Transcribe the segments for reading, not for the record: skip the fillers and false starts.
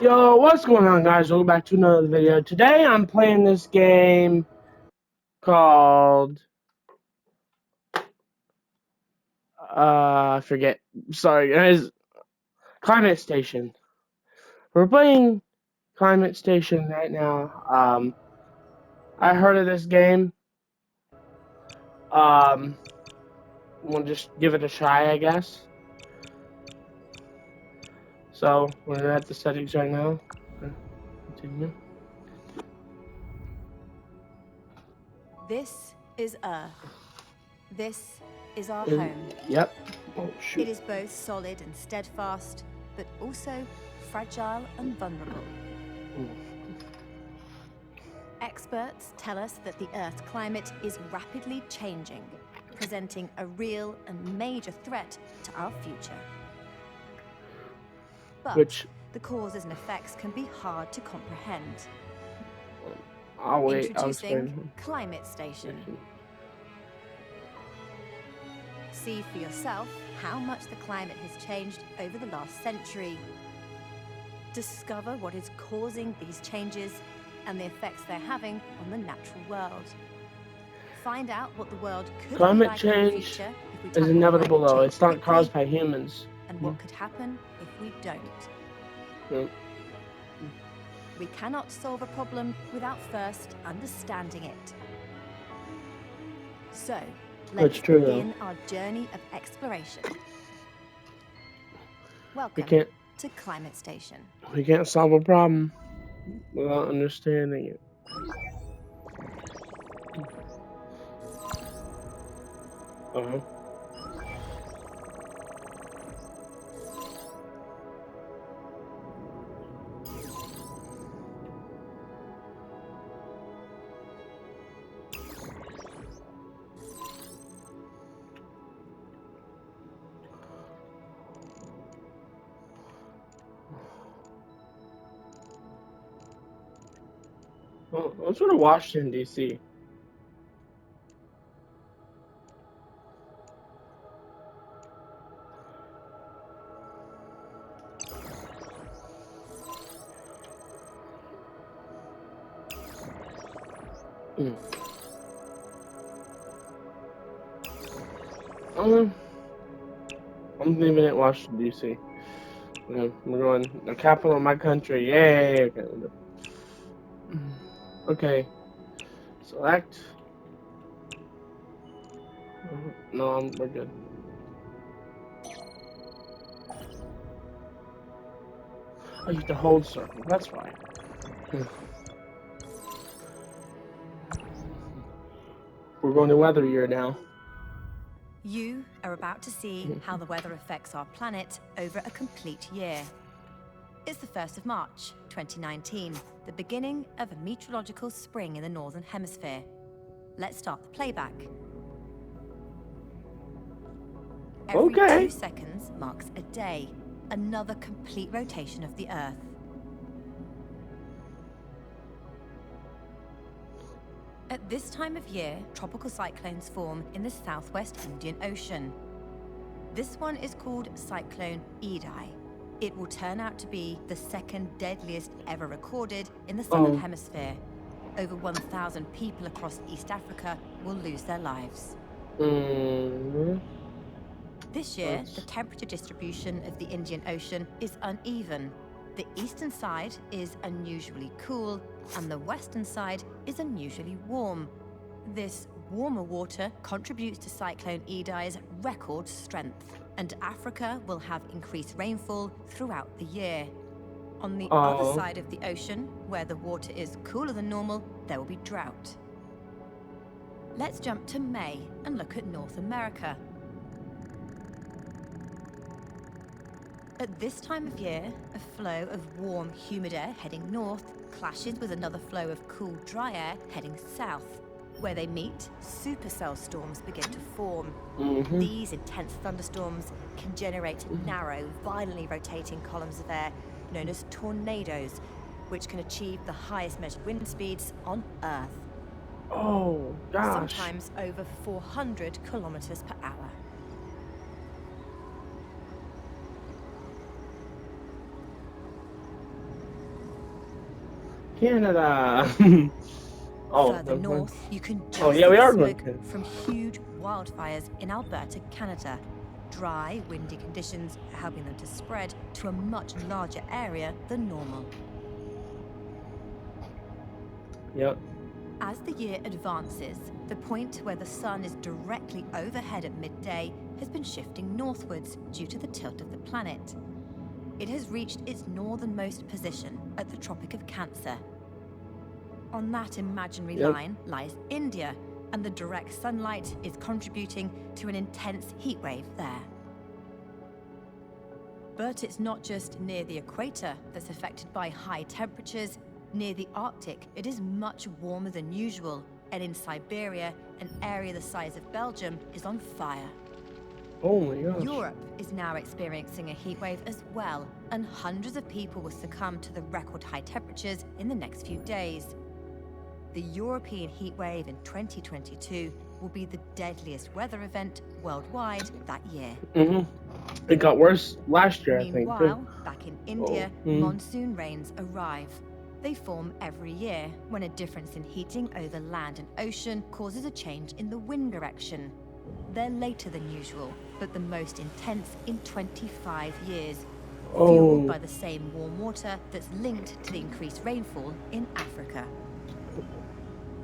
Yo, what's going on, guys? Welcome back to another video. Today I'm playing this game called I forget. Sorry, guys. Climate Station. We're playing Climate Station right now. I heard of this game. We'll just give it a try, I guess. So we're at the settings right now. Continue. This is Earth. This is our And- home. Yep. Oh shoot. It is both solid and steadfast, but also fragile and vulnerable. Experts tell us that the Earth's climate is rapidly changing, presenting a real and major threat to our future. But the causes and effects can be hard to comprehend. I'll wait. Introducing Climate Station. See for yourself how much the climate has changed over the last century. Discover what is causing these changes and the effects they're having on the natural world. Find out what the world could Climate be like in the change future if we is tackle inevitable, climate though. change It's not quickly, caused by humans. and what could happen if we don't. Yep. We cannot solve a problem without first understanding it. So, let's begin our journey of exploration. Welcome to Climate Station. We can't solve a problem without understanding it. Uh-huh. Well, let's go to Washington, D.C. I'm leaving it Washington, D.C. We're going the capital of my country. Yay! Okay. Select. No, we're good. I used to hold circle. That's why. We're going to weather year now. You are about to see how the weather affects our planet over a complete year. It's the 1st of March, 2019, the beginning of a meteorological spring in the Northern Hemisphere. Let's start the playback. Every 2 seconds marks a day, another complete rotation of the Earth. At this time of year, tropical cyclones form in the southwest Indian Ocean. This one is called Cyclone Idai. It will turn out to be the second deadliest ever recorded in the Southern Hemisphere. Over 1,000 people across East Africa will lose their lives. This year, the temperature distribution of the Indian Ocean is uneven. The eastern side is unusually cool, and the western side is unusually warm. This warmer water contributes to Cyclone Idai's record strength, and Africa will have increased rainfall throughout the year. On the other side of the ocean, where the water is cooler than normal, there will be drought. Let's jump to May and look at North America. At this time of year, a flow of warm, humid air heading north clashes with another flow of cool, dry air heading south. Where they meet, supercell storms begin to form. These intense thunderstorms can generate narrow, violently rotating columns of air known as tornadoes, which can achieve the highest measured wind speeds on Earth. Oh, gosh. Sometimes over 400 kilometers per hour. Canada. Oh, Further north, you can just oh see yeah, we the are going smoke to. from huge wildfires in Alberta, Canada. Dry, windy conditions are helping them to spread to a much larger area than normal. Yep. As the year advances, the point where the sun is directly overhead at midday has been shifting northwards due to the tilt of the planet. It has reached its northernmost position at the Tropic of Cancer. On that imaginary line lies India, and the direct sunlight is contributing to an intense heat wave there. But it's not just near the equator that's affected by high temperatures. Near the Arctic, it is much warmer than usual, and in Siberia, an area the size of Belgium is on fire. Oh my gosh. Europe is now experiencing a heat wave as well, and hundreds of people will succumb to the record high temperatures in the next few days. The European heat wave in 2022 will be the deadliest weather event worldwide that year. It got worse last year, I think. Meanwhile, back in India, monsoon rains arrive. They form every year when a difference in heating over land and ocean causes a change in the wind direction. They're later than usual, but the most intense in 25 years, fueled by the same warm water that's linked to the increased rainfall in Africa.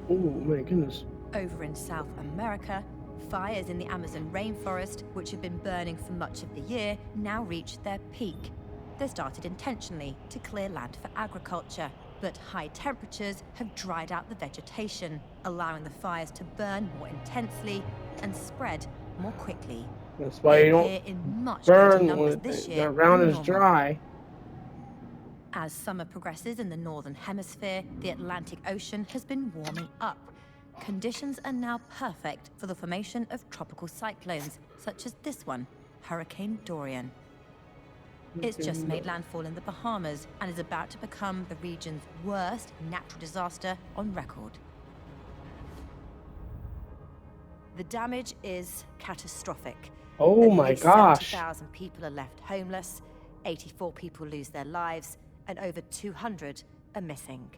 Oh my goodness. Over in South America, fires in the Amazon rainforest, which have been burning for much of the year, now reach their peak. They started intentionally to clear land for agriculture, but high temperatures have dried out the vegetation, allowing the fires to burn more intensely and spread more quickly. That's why you don't in much burn numbers when this the year ground than is normal. dry. As summer progresses in the northern hemisphere, the Atlantic Ocean has been warming up. Conditions are now perfect for the formation of tropical cyclones, such as this one, Hurricane Dorian. It's just made landfall in the Bahamas and is about to become the region's worst natural disaster on record. The damage is catastrophic. Oh At my least gosh. 70,000 people are left homeless, 84 people lose their lives, and over 200 are missing.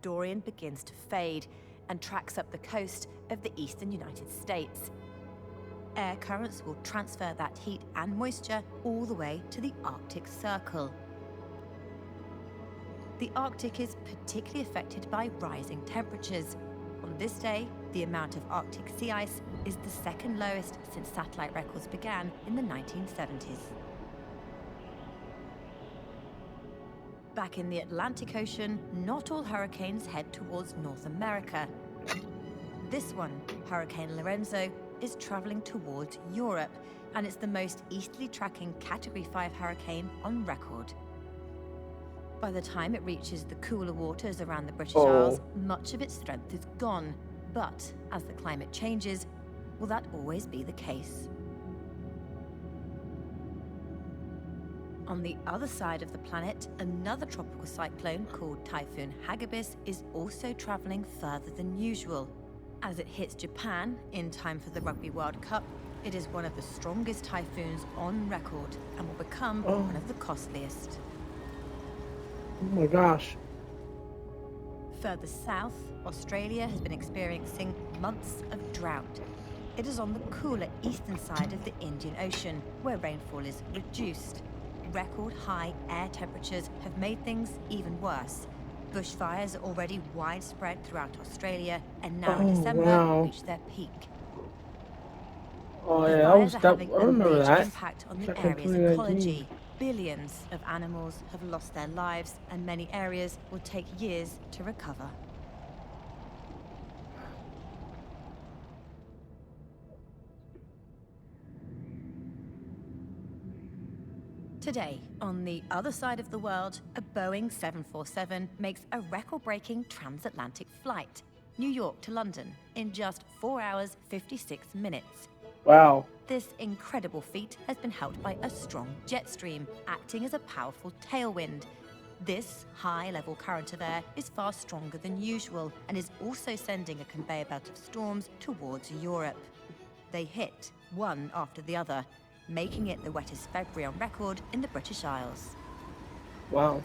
Dorian begins to fade and tracks up the coast of the eastern United States. Air currents will transfer that heat and moisture all the way to the Arctic Circle. The Arctic is particularly affected by rising temperatures. On this day, the amount of Arctic sea ice is the second lowest since satellite records began in the 1970s. Back in the Atlantic Ocean, not all hurricanes head towards North America. This one, Hurricane Lorenzo, is traveling towards Europe, and it's the most easterly tracking Category 5 hurricane on record. By the time it reaches the cooler waters around the British Isles, much of its strength is gone. But as the climate changes, will that always be the case? On the other side of the planet, another tropical cyclone called Typhoon Hagibis is also traveling further than usual. As it hits Japan in time for the Rugby World Cup, it is one of the strongest typhoons on record and will become one of the costliest. Oh my gosh. Further south, Australia has been experiencing months of drought. It is on the cooler eastern side of the Indian Ocean, where rainfall is reduced. Record high air temperatures have made things even worse. Bushfires are already widespread throughout Australia, and now in December reach their peak. Oh The yeah, fires are having I a remember major that. impact on the Back in area's 2019. ecology. Billions of animals have lost their lives, and many areas will take years to recover. Today, on the other side of the world, a Boeing 747 makes a record-breaking transatlantic flight, New York to London, in just 4 hours, 56 minutes. Wow. This incredible feat has been helped by a strong jet stream, acting as a powerful tailwind. This high-level current of air is far stronger than usual and is also sending a conveyor belt of storms towards Europe. They hit, one after the other, making it the wettest February on record in the British Isles. Wow.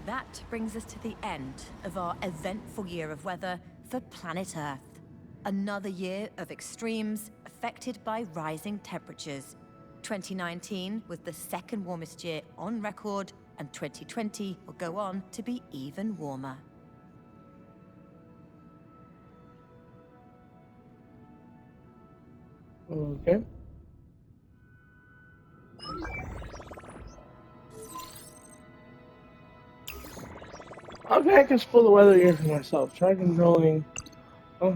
That brings us to the end of our eventful year of weather for planet Earth. Another year of extremes affected by rising temperatures. 2019 was the second warmest year on record, and 2020 will go on to be even warmer. Okay. Okay, I can spoil the weather here for myself. Try controlling. Oh.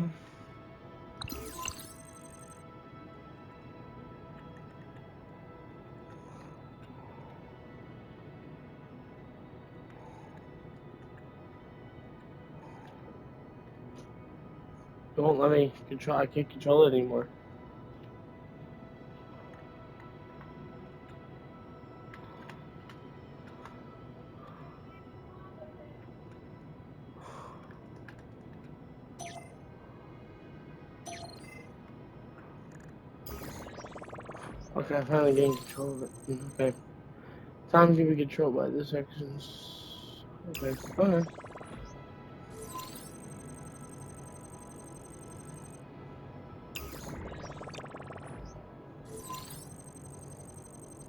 Don't let me control. I can't control it anymore. Okay, I finally gained control of it. Okay. Time to be controlled by the sections. Okay. Okay.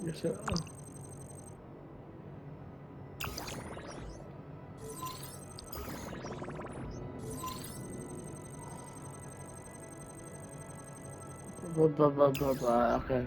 Yes, sir. Blah, blah, blah, blah, blah. Okay.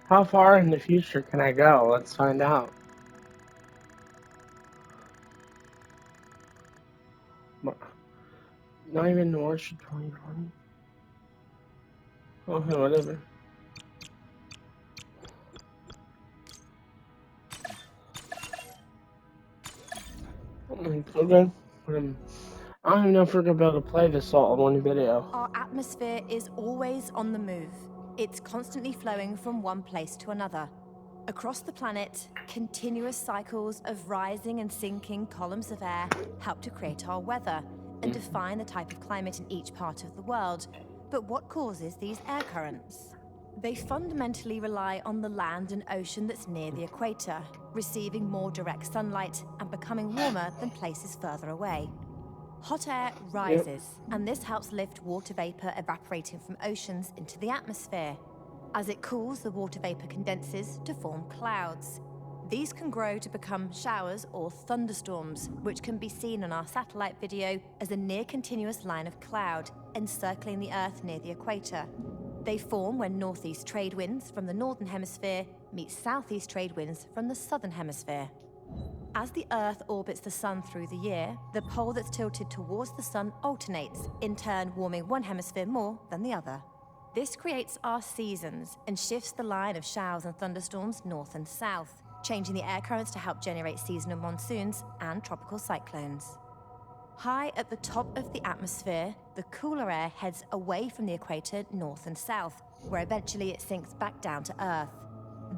How far in the future can I go? Let's find out. Not even March of 2020. Okay, whatever. Okay. I don't even know if we're gonna be able to play this all in one video. Our atmosphere is always on the move. It's constantly flowing from one place to another. Across the planet, continuous cycles of rising and sinking columns of air help to create our weather and define the type of climate in each part of the world. But what causes these air currents? They fundamentally rely on the land and ocean that's near the equator, receiving more direct sunlight and becoming warmer than places further away. Hot air rises, and this helps lift water vapor evaporating from oceans into the atmosphere. As it cools, the water vapor condenses to form clouds. These can grow to become showers or thunderstorms, which can be seen in our satellite video as a near-continuous line of cloud encircling the Earth near the equator. They form when northeast trade winds from the northern hemisphere meet southeast trade winds from the southern hemisphere. As the Earth orbits the Sun through the year, the pole that's tilted towards the Sun alternates, in turn warming one hemisphere more than the other. This creates our seasons and shifts the line of showers and thunderstorms north and south, changing the air currents to help generate seasonal monsoons and tropical cyclones. High at the top of the atmosphere, the cooler air heads away from the equator north and south, where eventually it sinks back down to Earth.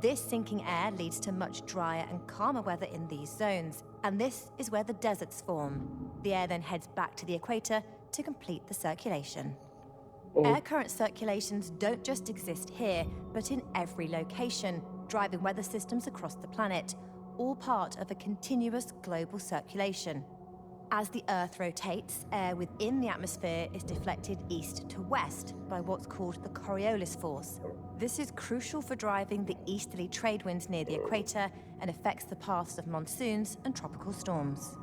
This sinking air leads to much drier and calmer weather in these zones, and this is where the deserts form. The air then heads back to the equator to complete the circulation. Air current circulations don't just exist here, but in every location, driving weather systems across the planet, all part of a continuous global circulation. As the Earth rotates, air within the atmosphere is deflected east to west by what's called the Coriolis force. This is crucial for driving the easterly trade winds near the equator and affects the paths of monsoons and tropical storms.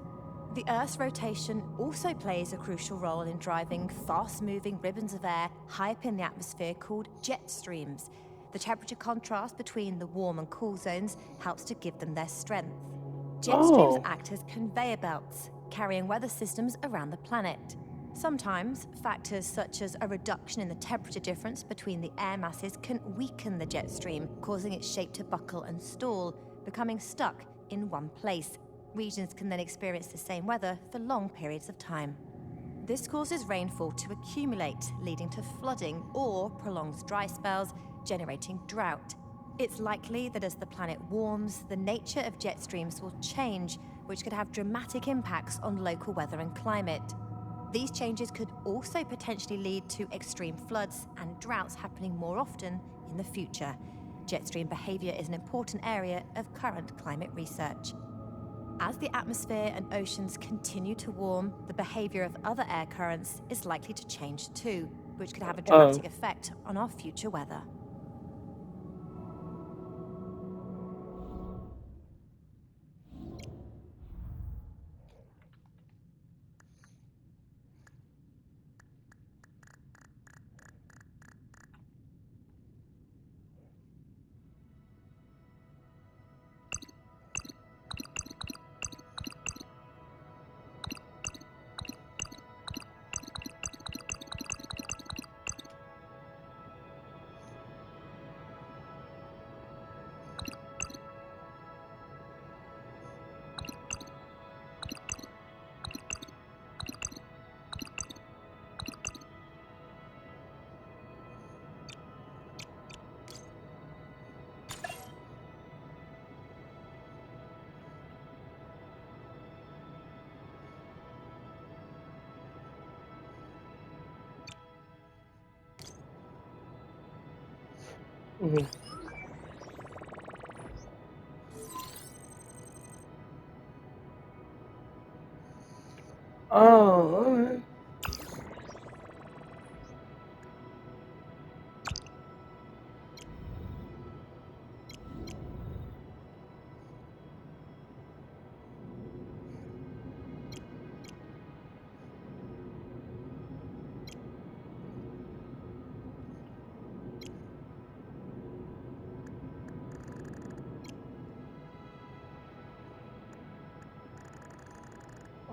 The Earth's rotation also plays a crucial role in driving fast-moving ribbons of air high up in the atmosphere called jet streams. The temperature contrast between the warm and cool zones helps to give them their strength. Jet streams act as conveyor belts, carrying weather systems around the planet. Sometimes, factors such as a reduction in the temperature difference between the air masses can weaken the jet stream, causing its shape to buckle and stall, becoming stuck in one place. Regions can then experience the same weather for long periods of time. This causes rainfall to accumulate, leading to flooding or prolonged dry spells, generating drought. It's likely that as the planet warms, the nature of jet streams will change, which could have dramatic impacts on local weather and climate. These changes could also potentially lead to extreme floods and droughts happening more often in the future. Jet stream behavior is an important area of current climate research. As the atmosphere and oceans continue to warm, the behavior of other air currents is likely to change too, which could have a dramatic effect on our future weather. Alright.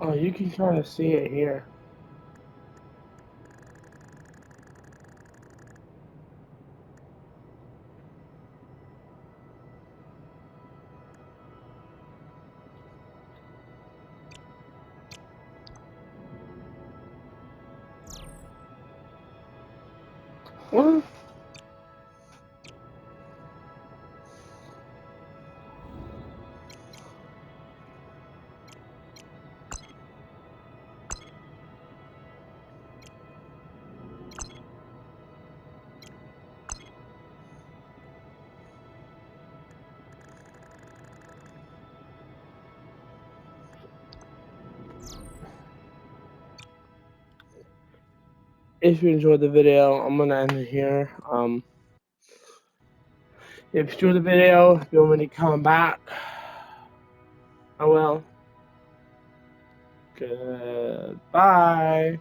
Oh, you can kind of see it here. What? If you enjoyed the video, I'm gonna end it here. If you enjoyed the video, if you want me to come back, I will. Goodbye.